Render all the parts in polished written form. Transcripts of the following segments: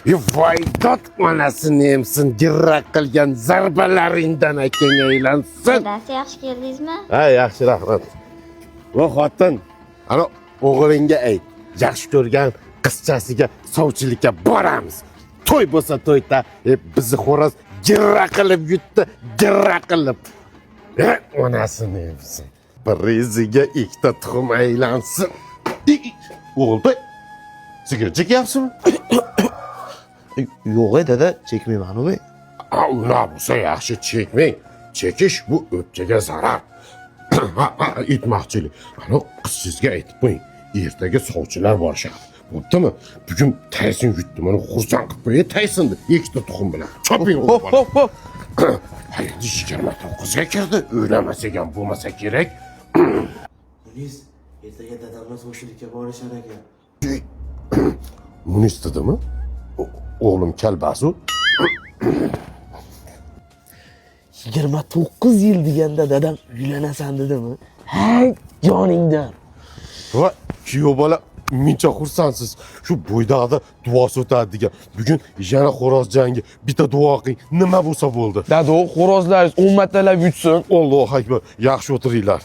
Voydod onasini emsin, girra qilgan zarbalaringdan akang aylansin. Dadasi yaxshi keldingizmi? Ha, yaxshi, rahmat. Va xotin, ana o'g'lingga ayt, yaxshi ko'rgan qizchasiga sovchilikka boramiz. To'y bo'lsa to'yda, bizni xo'roz girra qilib yutdi, girra qilib. Onasini emsin. Biriziga ikkita tuxum aylansin. O'g'il, sigir chekyapsizmi? Yo'q dada, chekmayman o'g'ay. Unaqa bo'lsa yaxshi chekmang. Chekish bu o'pkaga zarar. Aytmoqchilik. Ana qizingizga aytib qo'ying. Ertaga sovchilar borishadi. Bo'ptimi? Bugun Tayson yutdi. Mana xursand qilib qo'yay Taysonni ikkita tuxum bilan. Choping o'g'il. Hop. Haydi 29ga kirdi. O'ylamasa ham bo'lmasa kerak. Munis, ertaga dadamlar sovchilikka borishar ekan. Munis dedimi? O'g'lim kalbasu. 29 yil deganda dadam uylanasan dedimi? Hay, joningdan. Va kuyov bola muncha xursandsiz. Shu bo'ydaqda duosi o'tadi degan. Bugun yana xo'roz jangi bitta duo qiling. Nima bo'lsa bo'ldi. Dado, xo'rozlaringiz ummatalab yutsin. Allohu akbar. Yaxshi o'tiringlar.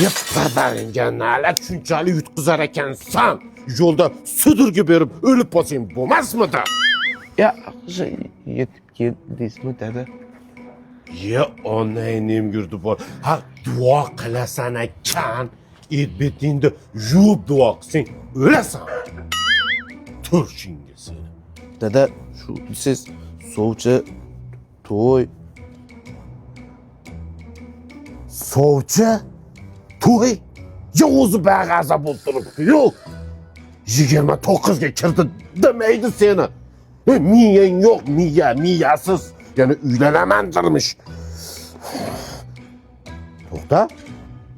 Yep, badaringga nalar shunchalik yutqizar ekansan. Yo'lda sudurga berib o'lib qolsang bo'lmasmidi? Ya, yetib keldingizmi dada? Ye, onangning yurdi bor. Ha, duo qilasan ekan, betingni yuvib duo qilsang, o'lasan. Turshingga seni. Dada, shu siz sovchi to'y Sovchi? To'y? Ya o'zi bag'aza bo'lib turibdi. Yo'q. 29 ga kirdi demaydi seni. Miyang yo'q, miyasiz. Yani uylanamandirmish. To'xta.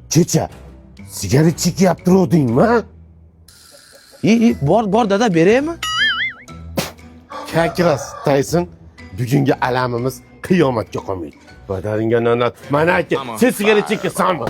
Kecha sigaret chekyaptirdingmi? bor dada, beraymi? Kakras Tayson, bugungi alamimiz qiyomatga qolmaydi. Badaringga nonat. Mana aka, sen sigaret chekasanmi?